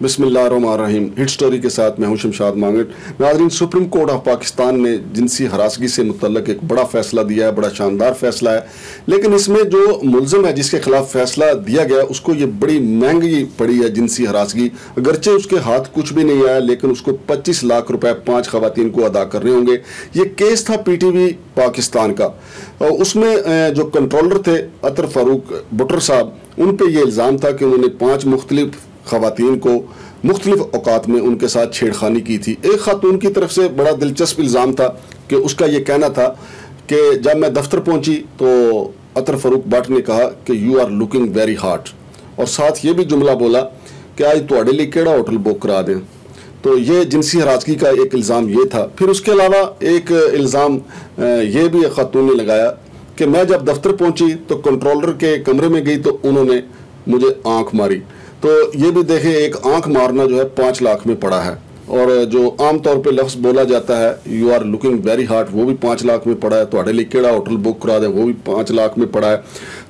बिस्मिल्लाहिर्रहमानिर्रहीम। Hit story के साथ मैं हूं शमशाद मांगट। नाज़रीन, सुप्रीम कोर्ट ऑफ पाकिस्तान ने जिनसी हरासगी से मुतल्लक एक बड़ा फैसला दिया है, बड़ा शानदार फैसला है। लेकिन इसमें जो मुलज़िम है जिसके खिलाफ फैसला दिया गया उसको ये बड़ी महंगी पड़ी है जिनसी हरासगी। अगरचे उसके हाथ कुछ भी नहीं आया लेकिन उसको 25 लाख रुपए 5 खवातीन को अदा करने होंगे। ये केस था PTV पाकिस्तान का। उसमें जो कंट्रोलर थे अतर फारूक भुट्टर साहब, उन पर यह इल्ज़ाम था कि उन्होंने 5 मुख्तलिफ खवातीन को मुख्तलिफ औकात में उनके साथ छेड़खानी की थी। एक खातून की तरफ से बड़ा दिलचस्प इल्ज़ाम था कि उसका ये कहना था कि जब मैं दफ्तर पहुंची तो अतर फारूक भट्ट ने कहा कि you are looking very hot, और साथ ये भी जुमला बोला कि आज तुहाडे लिए केड़ा होटल बुक करा दें। तो ये जिनसी हरासगी का एक इल्ज़ाम ये था। फिर उसके अलावा एक इल्ज़ाम ये भी एक खातून ने लगाया कि मैं जब दफ्तर पहुंची तो कंट्रोलर के कमरे में गई तो उन्होंने मुझे आंख मारी। तो ये भी देखें, एक आंख मारना जो है 5 लाख में पड़ा है, और जो आम तौर पे लफ्ज़ बोला जाता है you are looking very hot, वो भी 5 लाख में पड़ा है। तो अड़े लिए केड़ा होटल बुक करा दे, वो भी 5 लाख में पड़ा है।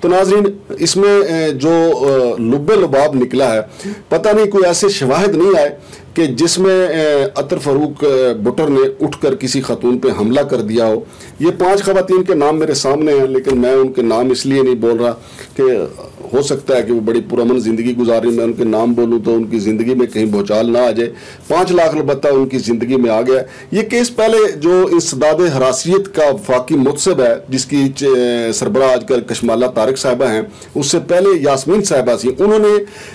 तो नाज़रीन, इसमें जो लुब्बे लुबाब निकला है, पता नहीं कोई ऐसे शवाहिद नहीं आए कि जिसमें अतर फारूक भुट्टर ने उठकर किसी खातून पे हमला कर दिया हो। ये 5 खवातीन के नाम मेरे सामने हैं, लेकिन मैं उनके नाम इसलिए नहीं बोल रहा कि हो सकता है कि वो बड़ी पुरअमन ज़िंदगी गुजारी, मैं उनके नाम बोलूँ तो उनकी ज़िंदगी में कहीं भूचाल ना आ जाए। 5 लाख अलबत्ता उनकी ज़िंदगी में आ गया। ये केस पहले जो इंसदाद हरासियत का वफाकी मुतसब है, जिसकी सरबराह आजकल कशमाला तारिक साहिबा हैं, उससे पहले यास्मीन साहिबा थी, उन्होंने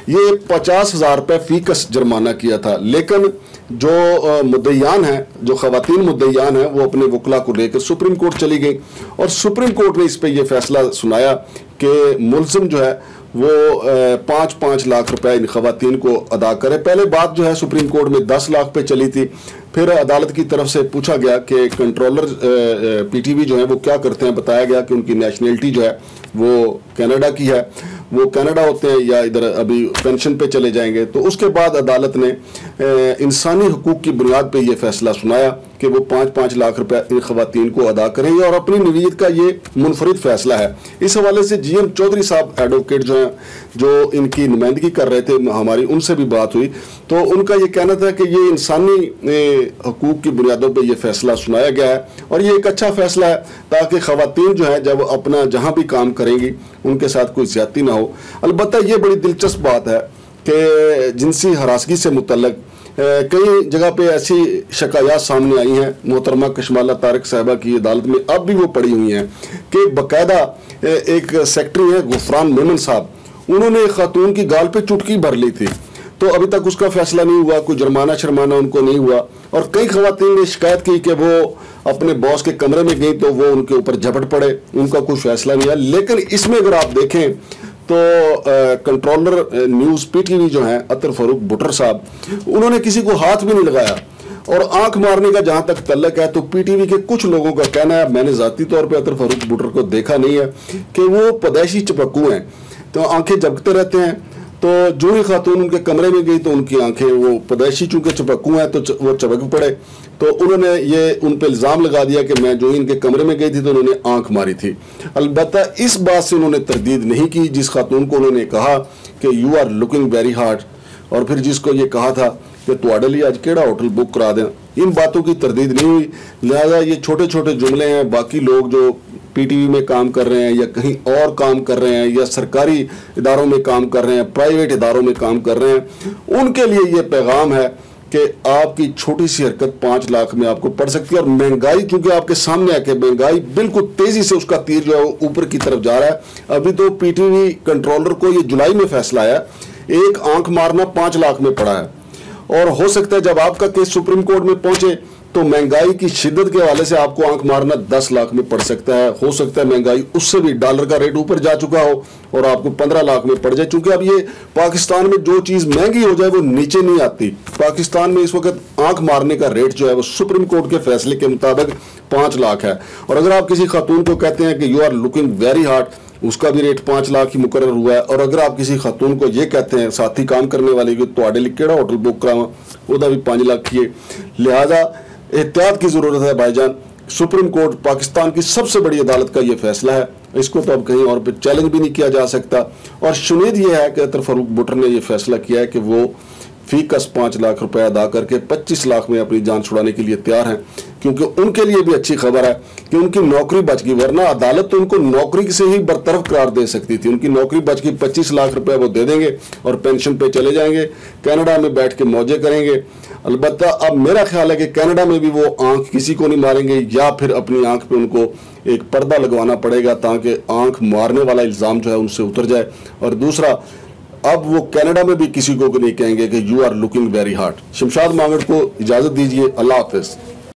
ये 50,000 रुपये फ़ीकस जुर्माना किया था। लेकिन जो मुद्दईयान हैं, जो खवातीन मुद्दईयान हैं, वो अपने वकला को लेकर सुप्रीम कोर्ट चली गई, और सुप्रीम कोर्ट ने इस पर यह फैसला सुनाया कि मुलज़िम जो है वो 5-5 लाख रुपए इन खवातीन को अदा करे। पहले बात जो है सुप्रीम कोर्ट में 10 लाख पे चली थी। फिर अदालत की तरफ से पूछा गया कि कंट्रोलर PTV जो है वो क्या करते हैं। बताया गया कि उनकी नेशनलिटी जो है वो कनाडा की है, वो कनाडा होते हैं या इधर अभी पेंशन पे चले जाएंगे। तो उसके बाद अदालत ने इंसानी हुकूक की बुनियाद पे ये फैसला सुनाया कि वो 5-5 लाख रुपए इन खवातीन को अदा करेंगे, और अपनी नवीयत का ये मुनफरिद फैसला है। इस हवाले से GM चौधरी साहब एडवोकेट जो हैं, जो इनकी नुमाइंदगी कर रहे थे हमारी, उनसे भी बात हुई तो उनका ये कहना था कि ये इंसानी हुकूक की बुनियादों पर यह फैसला सुनाया गया है, और ये एक अच्छा फैसला है ताकि खवातीन जो है जब अपना जहाँ भी काम करेंगी उनके साथ कोई ज्यादती ना हो। अलबत्ता ये बड़ी दिलचस्प बात है कि जिनसी हरासगी से मुतल्लक कई जगह पे ऐसी शिकायत सामने आई हैं। मोहतरमा कशमाला तारिक साहिबा की अदालत में अब भी वो पड़ी हुई हैं कि बाकायदा एक सेक्रेटरी है गुफरान मेमन साहब, उन्होंने एक खातून की गाल पे चुटकी भर ली थी, तो अभी तक उसका फैसला नहीं हुआ, कोई जुर्माना शर्माना उनको नहीं हुआ। और कई खवातीन ने शिकायत की कि वो अपने बॉस के कमरे में गई तो वो उनके ऊपर झपट पड़े, उनका कोई फैसला नहीं है। लेकिन इसमें अगर आप देखें तो कंट्रोलर न्यूज़ PTV जो है अतर फारूक भुट्टर साहब, उन्होंने किसी को हाथ भी नहीं लगाया। और आंख मारने का जहां तक तल्लक है तो PTV के कुछ लोगों का कहना है, मैंने ज़ाती तौर पे अतर फारूक भुट्टर को देखा नहीं है, कि वो पैदाइशी चपक्कू हैं, तो आंखें झपकते रहते हैं। तो जो ही खातून उनके कमरे में गई तो उनकी आंखें, वो पैदाइशी चूंकि चपक्कू हैं तो वो चपक पड़े। तो उन्होंने ये उन पर इल्ज़ाम लगा दिया कि मैं जो ही इनके कमरे में गई थी तो उन्होंने आंख मारी थी। अलबत्ता इस बात से उन्होंने तरदीद नहीं की जिस खातून को उन्होंने कहा कि you are looking very hot, और फिर जिसको ये कहा था कि तुहाडे लिए आज केड़ा होटल बुक करा दें, इन बातों की तरदीद नहीं हुई। लिहाजा ये छोटे छोटे जुमले हैं। बाकी लोग जो PTV में काम कर रहे हैं या कहीं और काम कर रहे हैं या सरकारी इदारों में काम कर रहे हैं, प्राइवेट इदारों में काम कर रहे हैं, उनके लिए ये पैगाम है कि आपकी छोटी सी हरकत 5 लाख में आपको पड़ सकती है। और महंगाई चूंकि आपके सामने है कि महंगाई बिल्कुल तेजी से उसका तीर जो है वो ऊपर की तरफ जा रहा है। अभी तो PTV कंट्रोलर को ये जुलाई में फैसला आया, एक आंख मारना 5 लाख में पड़ा है, और हो सकता है जब आपका केस सुप्रीम कोर्ट में पहुंचे तो महंगाई की शिद्दत के हवाले से आपको आंख मारना 10 लाख में पड़ सकता है। हो सकता है महंगाई उससे भी, डॉलर का रेट ऊपर जा चुका हो और आपको 15 लाख में पड़ जाए। चूंकि अब ये पाकिस्तान में जो चीज़ महंगी हो जाए वो नीचे नहीं आती। पाकिस्तान में इस वक्त आंख मारने का रेट जो है वो सुप्रीम कोर्ट के फैसले के मुताबिक 5 लाख है। और अगर आप किसी खातून को कहते हैं कि you are looking very hot, उसका भी रेट 5 लाख ही मुकर्रर हुआ है। और अगर आप किसी खातून को ये कहते हैं, साथी काम करने वाले को, तुहाडे लिए केड़ा होटल बुक करावा, वह भी 5 लाख ही है। लिहाजा एहतियात की ज़रूरत है भाईजान। सुप्रीम कोर्ट पाकिस्तान की सबसे बड़ी अदालत का ये फैसला है, इसको तो अब कहीं और पे चैलेंज भी नहीं किया जा सकता। और शुनीद ये है कि अतर फारूक भुट्टर ने ये फैसला किया है कि वो फीकस 5 लाख रुपए अदा करके 25 लाख में अपनी जान छुड़ाने के लिए तैयार हैं, क्योंकि उनके लिए भी अच्छी खबर है कि उनकी नौकरी बच गई, वरना अदालत तो उनको नौकरी से ही बरतरफ करार दे सकती थी। उनकी नौकरी बच गई, 25 लाख रुपए वो दे देंगे और पेंशन पे चले जाएंगे, कनाडा में बैठ के मौजे करेंगे। अलबत्ता अब मेरा ख्याल है कि कनाडा में भी वो आंख किसी को नहीं मारेंगे, या फिर अपनी आंख पे उनको एक पर्दा लगवाना पड़ेगा ताकि आंख मारने वाला इल्ज़ाम जो है उनसे उतर जाए। और दूसरा, अब वो कनाडा में भी किसी को नहीं कहेंगे कि you are looking very hard. Shamshad Mangad को इजाज़त दीजिए। अल्लाह हाफ़िज़।